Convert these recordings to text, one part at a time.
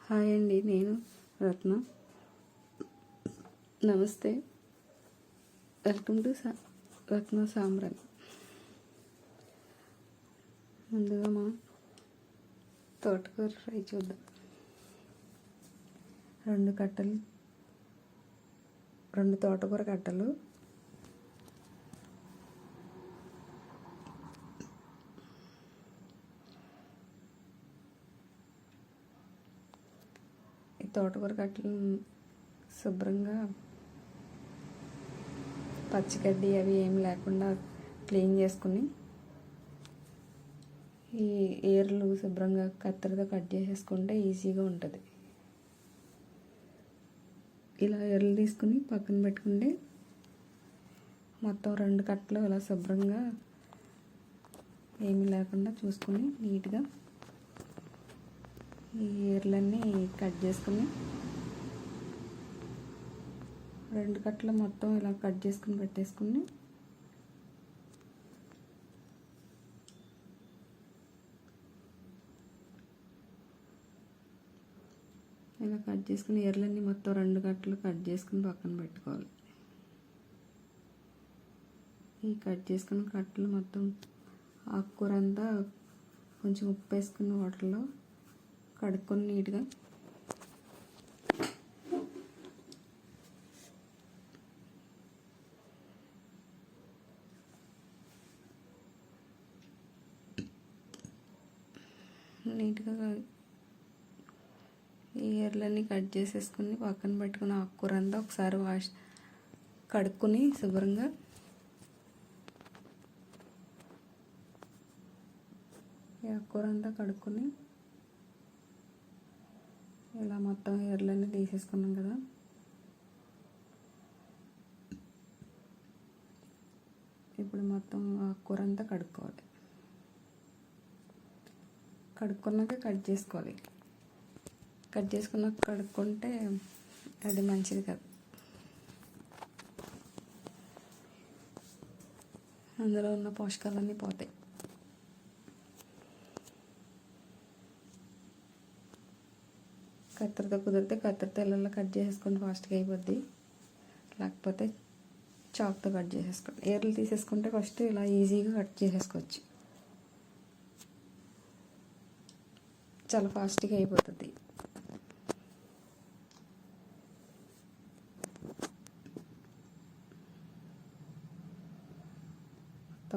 Hi అండి, నేను రత్న. నమస్తే. వెల్కమ్ టు రత్న సాంబ్రాణి. ముందుగా మా తోటకూర ఫ్రై చూద్దాం. 2 తోటకూర కట్టలు, ఈ తోటకూర కట్టలు శుభ్రంగా పచ్చిగడ్డి అవి ఏమి లేకుండా క్లీన్ చేసుకుని ఈ ఏర్లు శుభ్రంగా కత్తెరతో కట్ చేసేసుకుంటే ఈజీగా ఉంటుంది. ఇలా ఏర్లు తీసుకుని పక్కన పెట్టుకుంటే మొత్తం 2 కట్టలు ఇలా శుభ్రంగా ఏమీ లేకుండా చూసుకుని నీట్గా ఈ ఏర్లన్నీ కట్ చేసుకుని 2 కట్టలు మొత్తం ఇలా కట్ చేసుకుని పెట్టేసుకుని ఇలా కట్ చేసుకుని ఏర్లన్నీ మొత్తం 2 కట్టలు కట్ చేసుకుని పక్కన పెట్టుకోవాలి. ఈ కట్ చేసుకున్న కట్టలు మొత్తం ఆకుకూర అంతా కొంచెం ఉప్పు వేసుకున్న వాటర్లో కడుక్కొని నీట్గా ఈ ఏర్లన్నీ కట్ చేసేసుకుని పక్కన పెట్టుకుని ఆకుకూర అంతా ఒకసారి కడుక్కొని శుభ్రంగా ఈ ఆకుకూర అంతా కడుక్కొని ఇలా మొత్తం ఏర్లన్నీ తీసేసుకున్నాం కదా. ఇప్పుడు మొత్తం ఆకుకూర అంతా కడుక్కోవాలి. కడుక్కున్నాక కట్ చేసుకోవాలి. కట్ చేసుకున్నాక కడుక్కుంటే అది మంచిది కాదు. అందులో ఉన్న పోషకాలన్నీ పోతాయి. కత్తెరతో కుదిరితే కత్తెరతో ఇలా కట్ చేసేసుకోండి, ఫాస్ట్గా అయిపోద్ది. లేకపోతే చాక్తో కట్ చేసేసుకోండి. ఏర్లు తీసేసుకుంటే ఫస్ట్ ఇలా ఈజీగా కట్ చేసేసుకోవచ్చు, చాలా ఫాస్ట్గా అయిపోతుంది.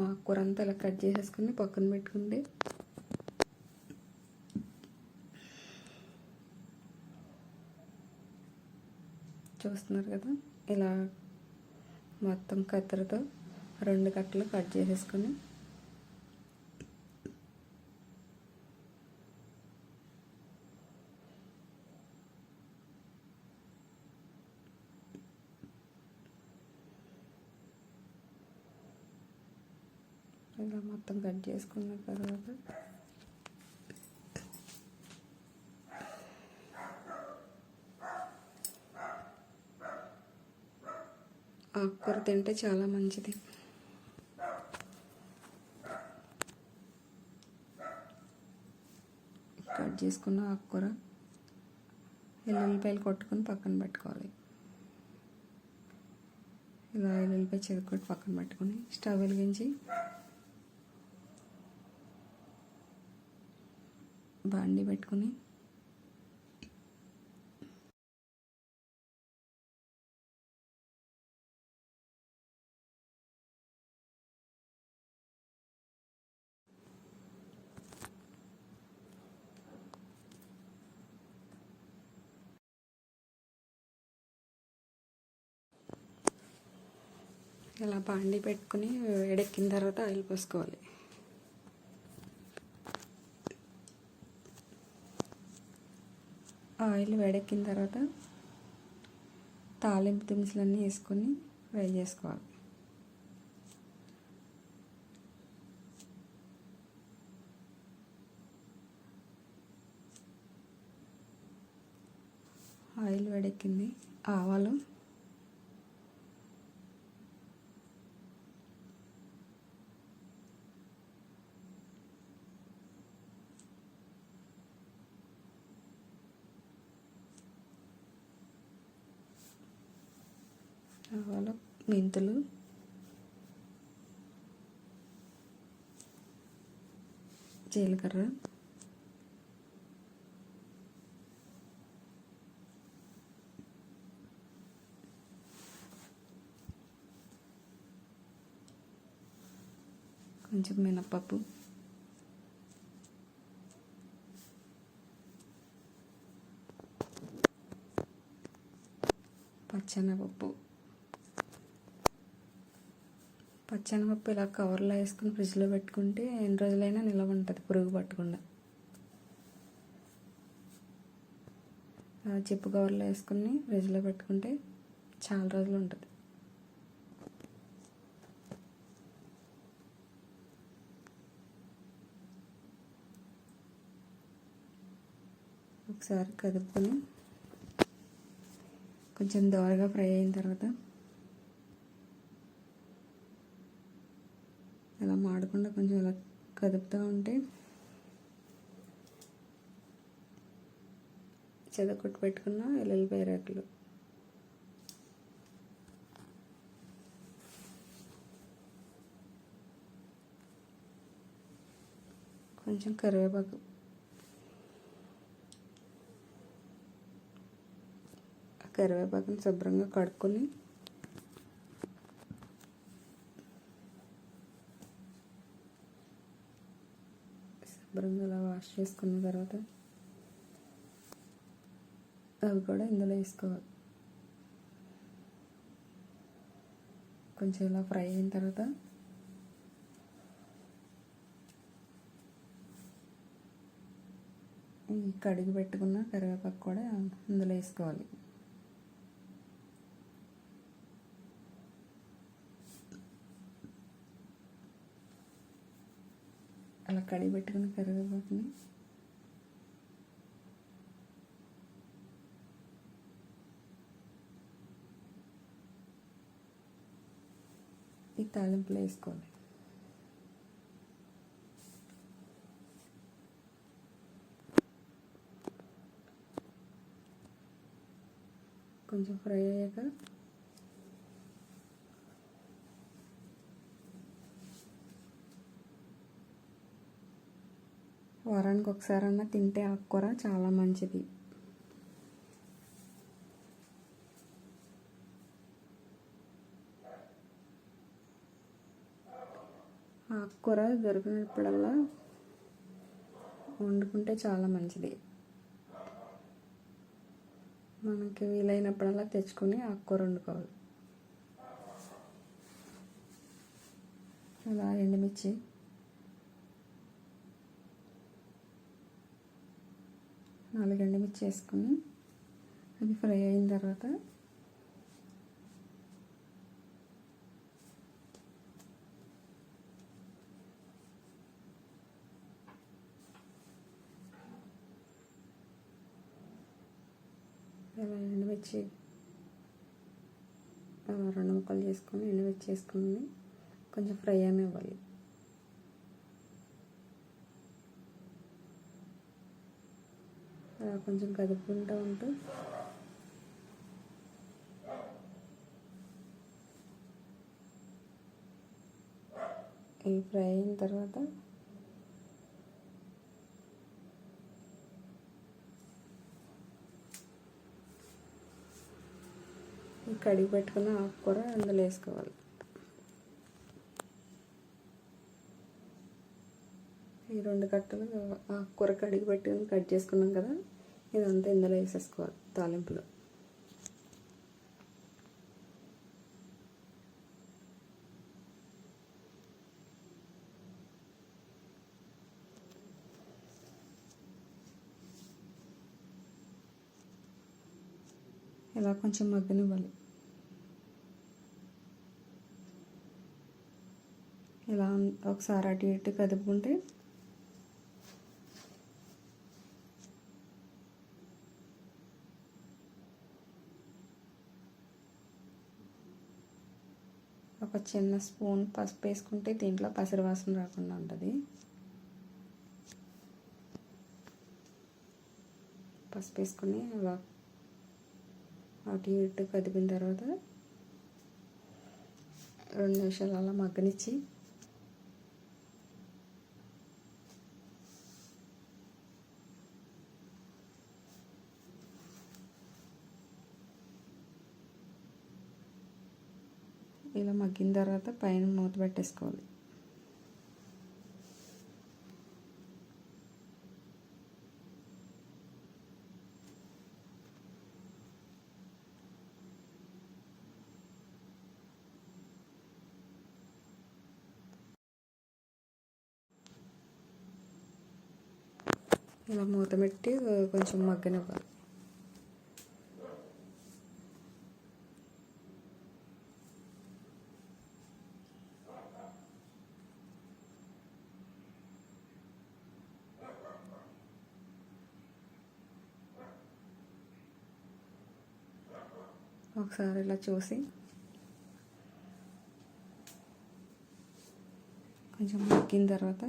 ఆకుకూర అంతా ఇలా కట్ చేసేసుకుని పక్కన పెట్టుకుంటే చూస్తున్నారు కదా, ఇలా మొత్తం కత్తెరతో 2 కట్టలు కట్ చేసేసుకొని ఇలా మొత్తం కట్ చేసుకున్న తర్వాత ఆకుకూర తింటే చాలా మంచిది. కట్ చేసుకున్న ఆకుకూర ఎల్లుల్లిపాయలు కొట్టుకొని పక్కన పెట్టుకోవాలి. ఇలా ఎల్లుల్లిపాయ చెరుక్కొట్టి పక్కన పెట్టుకొని స్టవ్ వెలిగించి బాండి పెట్టుకుని ఇలా బాండి పెట్టుకుని వేడెక్కిన తర్వాత ఆయిల్ పోసుకోవాలి. ఆయిల్ వేడెక్కిన తర్వాత తాలింపు దినుసులన్నీ వేసుకొని ఫ్రై చేసుకోవాలి. ఆయిల్ వేడెక్కింది, ఆవాలు, ఆవాలు, మెంతులు, జీలకర్ర, కొంచెం మినప్పప్పు, పచ్చెనగపప్పు. పచ్చెనగపప్పు ఇలా కవర్లో వేసుకుని ఫ్రిడ్జ్లో పెట్టుకుంటే ఎన్ని రోజులైనా నిల్వ ఉంటుంది, పురుగు పట్టకుండా. చిప్పు కవర్లో వేసుకుని ఫ్రిడ్జ్లో పెట్టుకుంటే చాలా రోజులు ఉంటుంది. ఒకసారి కదుపుకొని కొంచెం దోరగా ఫ్రై అయిన తర్వాత ఇలా మాడకుండా కొంచెం ఇలా కదుపుతూ ఉంటే చెదకొట్టు పెట్టుకున్న ఎల్లుల్లిపాయ రేకులు, కొంచెం కరివేపాకు, కరివేపాకుని శుభ్రంగా కడుక్కొని శుభ్రంగా ఇలా వాష్ చేసుకున్న తర్వాత అవి కూడా ఇందులో వేసుకోవాలి. కొంచెం ఇలా ఫ్రై అయిన తర్వాత ఈ కడిగి పెట్టుకున్న కరివేపాకు కూడా ఇందులో వేసుకోవాలి. అలా కడిగి పెట్టుకున్న కరివేపాకుని ఈ తాలింపులో వేసుకోవాలి. కొంచెం ఫ్రై అయ్యాక వారానికి ఒకసారన్నా తింటే ఆకుకూర చాలా మంచిది. ఆకుకూర దొరికినప్పుడల్లా వండుకుంటే చాలా మంచిది. మనకి వీలైనప్పుడల్లా తెచ్చుకొని ఆకుకూర వండుకోవాలి. అలా ఎండుమిర్చి, నాలుగు ఎండుమిర్చి వేసుకుని అది ఫ్రై అయిన తర్వాత ఇలా ఎండుమిర్చి రెండు ముక్కలు చేసుకొని ఎండుమిర్చి వేసుకుని కొంచెం ఫ్రై అనివ్వాలి. కొంచెం కదుపుకుంటూ ఉంటూ ఇవి ఫ్రై అయిన తర్వాత ఈ కడిగి పెట్టుకున్న ఆకుకూర అందులో వేసుకోవాలి. ఈ రెండు కట్టలు ఆకుకూర కడిగి పెట్టుకుని కట్ చేసుకున్నాం కదా, ఇదంతా ఇందులో వేసేసుకోవాలి తాలింపులో. ఇలా కొంచెం మగ్గనివ్వాలి. ఇలా ఒకసారి అటు ఇటు కదుపుకుంటే ఒక చిన్న స్పూన్ పసుపు వేసుకుంటే దీంట్లో పసరు వాసన రాకుండా ఉంటుంది. పసుపు వేసుకొని అలా అటు ఇటు కదిపిన తర్వాత 2 నిమిషాలు అలా మగ్గనిచ్చి ఇలా మగ్గిన తర్వాత పైన మూత పెట్టేసుకోవాలి. ఇలా మూత పెట్టి కొంచెం మగ్గనివ్వాలి. ఒకసారి ఇలా చూసి కొంచెం మగ్గిన తర్వాత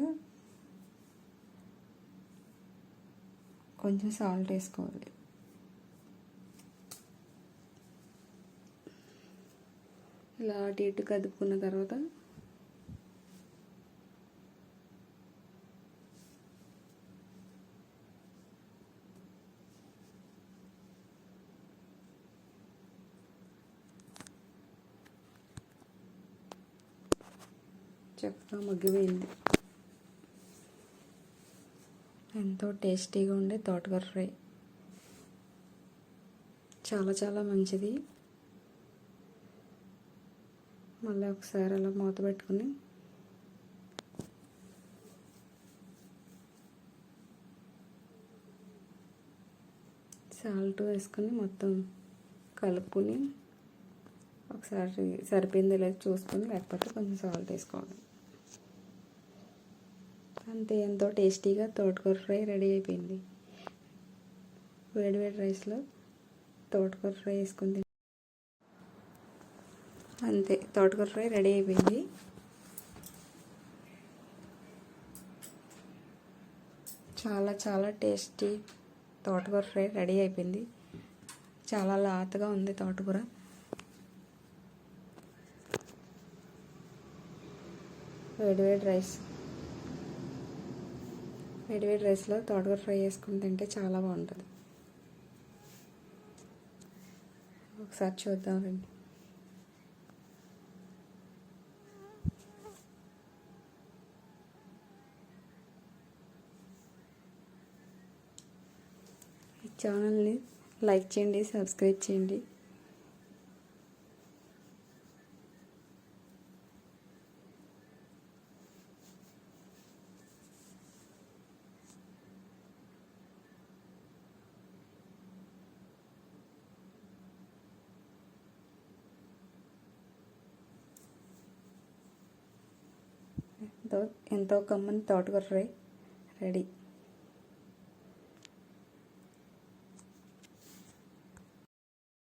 కొంచెం సాల్ట్ వేసుకోవాలి. ఇలా అటు ఇటు కదుపుకున్న తర్వాత చక్కగా మగ్గిపోయింది. ఎంతో టేస్టీగా ఉండే తోటకూర ఫ్రై. చాలా చాలా మంచిది. మళ్ళీ ఒకసారి అలా మూత పెట్టుకుని సాల్ట్ వేసుకొని మొత్తం కలుపుకొని ఒకసారి సరిపోయిందో లేదో చూసుకొని, లేకపోతే కొంచెం సాల్ట్ వేసుకోవాలి. అంతే, ఎంతో టేస్టీగా తోటకూర ఫ్రై రెడీ అయిపోయింది. వేడి వేడి రైస్లో తోటకూర ఫ్రై వేసుకుంది. అంతే, తోటకూర ఫ్రై రెడీ అయిపోయింది. చాలా చాలా టేస్టీ తోటకూర ఫ్రై రెడీ అయిపోయింది. చాలా లాతగా ఉంది తోటకూర. వేడి వేడి రైస్లో తోటకూర ఫ్రై చేసుకుని తింటే చాలా బాగుంటుంది. ఒకసారి చూద్దాం రండి. ఈ ఛానల్ని లైక్ చేయండి, సబ్స్క్రైబ్ చేయండి. ఎంతో కమ్మని తోటకూర ఫ్రై రెడీ.